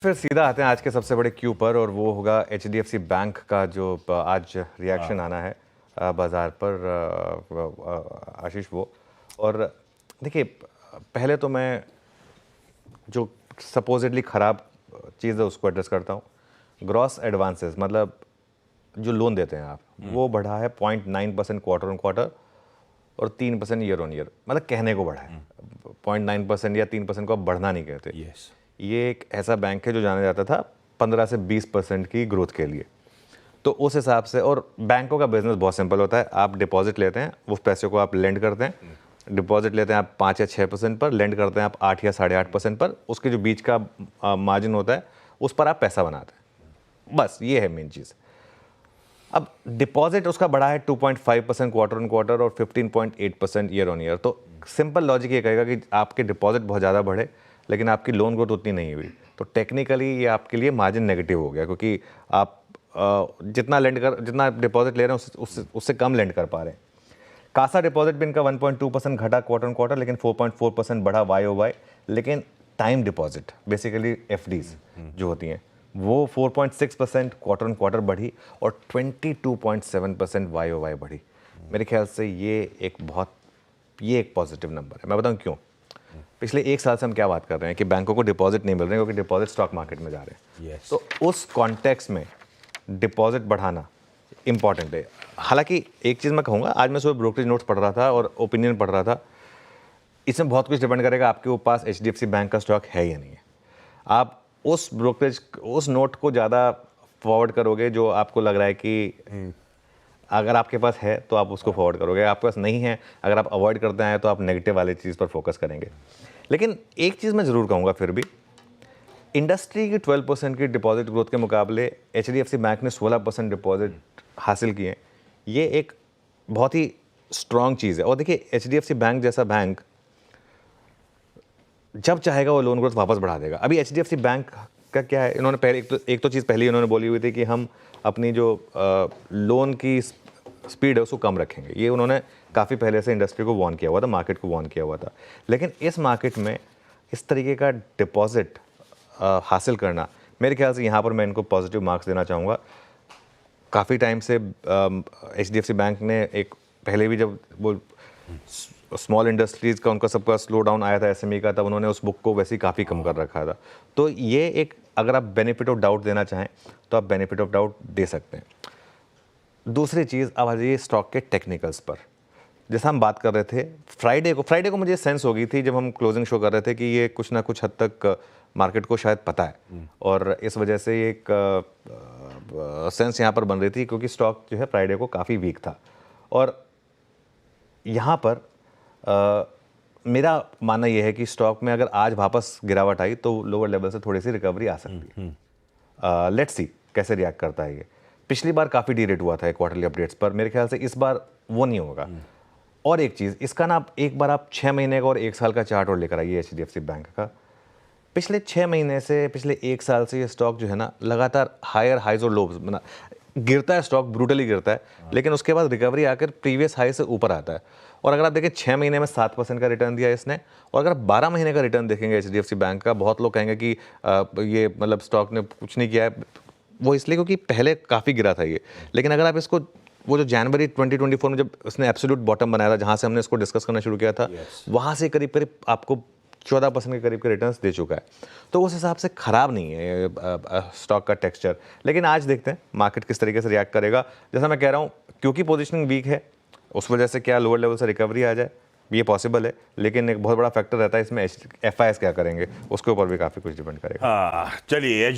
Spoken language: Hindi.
फिर सीधा आते हैं आज के सबसे बड़े क्यू पर, और वो होगा एचडीएफसी बैंक का जो आज रिएक्शन आना है बाज़ार पर। आशीष, वो और देखिए, पहले तो मैं जो सपोजिटली ख़राब चीज़ है उसको एड्रेस करता हूँ। ग्रॉस एडवांसेस, मतलब जो लोन देते हैं आप, वो बढ़ा है 0.9% क्वार्टर ऑन क्वार्टर और 3% ईयर ऑन ईयर। मतलब कहने को बढ़ा है, 0.9% या 3% को आप बढ़ना नहीं कहते। ये एक ऐसा बैंक है जो जाना जाता था 15 से 20% की ग्रोथ के लिए। तो उस हिसाब से, और बैंकों का बिजनेस बहुत सिंपल होता है। आप डिपॉजिट लेते हैं, उस पैसे को आप लेंड करते हैं। डिपॉजिट लेते हैं आप 5 या 6% पर, लेंड करते हैं आप 8 या 8.5% पर। उसके जो बीच का मार्जिन होता है उस पर आप पैसा बनाते हैं। बस ये है मेन चीज़। अब डिपॉजिट उसका बढ़ा है 2.5% क्वार्टर ऑन क्वार्टर और 15.8% ईयर ऑन ईयर। तो सिंपल लॉजिक ये कहेगा कि आपके डिपॉजिट बहुत ज़्यादा बढ़े लेकिन आपकी लोन ग्रोथ उतनी नहीं हुई, तो टेक्निकली ये आपके लिए मार्जिन नेगेटिव हो गया, क्योंकि आप जितना डिपॉजिट ले रहे हैं उससे कम लेंड कर पा रहे हैं। कासा डिपॉजिट भी इनका 1.2% घटा क्वार्टर ऑन क्वार्टर, लेकिन 4.4% बढ़ा YOY। लेकिन टाइम डिपॉजिट, बेसिकली एफडीज जो होती हैं, वो 4.6% क्वार्टर ऑन क्वार्टर बढ़ी और 22.7% YOY बढ़ी। मेरे ख्याल से ये एक पॉजिटिव नंबर है। मैं बताऊं क्यों। पिछले एक साल से हम क्या बात कर रहे हैं कि बैंकों को डिपॉजिट नहीं मिल रहे हैं क्योंकि डिपॉजिट स्टॉक मार्केट में जा रहे हैं। तो उस कॉन्टेक्स्ट में डिपॉजिट बढ़ाना इंपॉर्टेंट है। हालांकि एक चीज़ मैं कहूँगा, आज मैं सुबह ब्रोकरेज नोट्स पढ़ रहा था और ओपिनियन पढ़ रहा था। इसमें बहुत कुछ डिपेंड करेगा आपके पास एचडीएफसी बैंक का स्टॉक है या नहीं है। आप उस नोट को ज़्यादा फॉरवर्ड करोगे जो आपको लग रहा है कि अगर आपके पास है तो आप उसको फॉरवर्ड करोगे, आपके पास नहीं है, अगर आप अवॉइड करते हैं तो आप नेगेटिव वाली चीज़ पर फोकस करेंगे। लेकिन एक चीज़ मैं ज़रूर कहूँगा, फिर भी इंडस्ट्री की 12% की डिपॉजिट ग्रोथ के मुकाबले एचडीएफसी बैंक ने 16% डिपॉजिट हासिल किए। ये एक बहुत ही स्ट्रॉन्ग चीज़ है। और देखिए, एचडीएफसी बैंक जैसा बैंक जब चाहेगा वो लोन ग्रोथ वापस बढ़ा देगा। अभी एचडीएफसी बैंक का क्या है, इन्होंने पहले एक तो चीज़ पहले इन्होंने बोली हुई थी कि हम अपनी जो लोन की स्पीड है उसको कम रखेंगे। ये उन्होंने काफ़ी पहले से इंडस्ट्री को वार्न किया हुआ था, मार्केट को वार्न किया हुआ था। लेकिन इस मार्केट में इस तरीके का डिपॉजिट हासिल करना, मेरे ख्याल से यहाँ पर मैं इनको पॉजिटिव मार्क्स देना चाहूँगा। काफ़ी टाइम से एचडीएफसी बैंक ने एक पहले भी जब वो स्मॉल इंडस्ट्रीज़ का उनका सबका स्लो डाउन आया था एसएमई का, तब उन्होंने उस बुक को वैसे ही काफ़ी कम कर रखा था। तो ये एक, अगर आप बेनिफिट ऑफ डाउट देना चाहें तो आप बेनिफिट ऑफ डाउट दे सकते हैं। दूसरी चीज़, अब आ जाइए स्टॉक के टेक्निकल्स पर। जैसा हम बात कर रहे थे फ्राइडे को मुझे सेंस हो गई थी जब हम क्लोजिंग शो कर रहे थे कि ये कुछ ना कुछ हद तक मार्केट को शायद पता है, और इस वजह से एक सेंस यहाँ पर बन रही थी, क्योंकि स्टॉक जो है फ्राइडे को काफ़ी वीक था। और यहाँ पर मेरा मानना यह है कि स्टॉक में अगर आज वापस गिरावट आई तो लोअर लेवल से थोड़ी सी रिकवरी आ सकती है। लेट्स सी कैसे रिएक्ट करता है ये। पिछली बार काफ़ी डीरेट हुआ था क्वार्टरली अपडेट्स पर, मेरे ख्याल से इस बार वो नहीं होगा। और एक चीज़, इसका ना एक बार आप 6 महीने का और 1 साल का चार्ट और लेकर आइए एचडीएफसी बैंक का। पिछले 6 महीने से, पिछले 1 साल से ये स्टॉक जो है ना, लगातार हायर हाइज और लोज, मतलब गिरता है स्टॉक, ब्रूटली गिरता है, लेकिन उसके बाद रिकवरी आकर प्रीवियस हाई से ऊपर आता है। और अगर आप देखें 6 महीने में 7% का रिटर्न दिया इसने, और अगर 12 महीने का रिटर्न देखेंगे एचडीएफसी बैंक का, बहुत लोग कहेंगे कि ये मतलब स्टॉक ने कुछ नहीं किया है। वो इसलिए क्योंकि पहले काफ़ी गिरा था ये। लेकिन अगर आप इसको, वो जो जनवरी 2024 में जब उसने एब्सोल्यूट बॉटम बनाया था, जहाँ से हमने इसको डिस्कस करना शुरू किया था, वहाँ से करीब करीब आपको 14% के करीब के रिटर्न्स दे चुका है। तो उस हिसाब से ख़राब नहीं है स्टॉक का टेक्सचर। लेकिन आज देखते हैं मार्केट किस तरीके से रिएक्ट करेगा। जैसा मैं कह रहा हूँ, क्योंकि पोजीशनिंग वीक है, उस वजह से क्या लोअर लेवल से रिकवरी आ जाए, ये पॉसिबल है। लेकिन एक बहुत बड़ा फैक्टर रहता है इसमें, एफआईएस क्या करेंगे, उसके ऊपर भी काफ़ी कुछ डिपेंड करेगा। चलिए,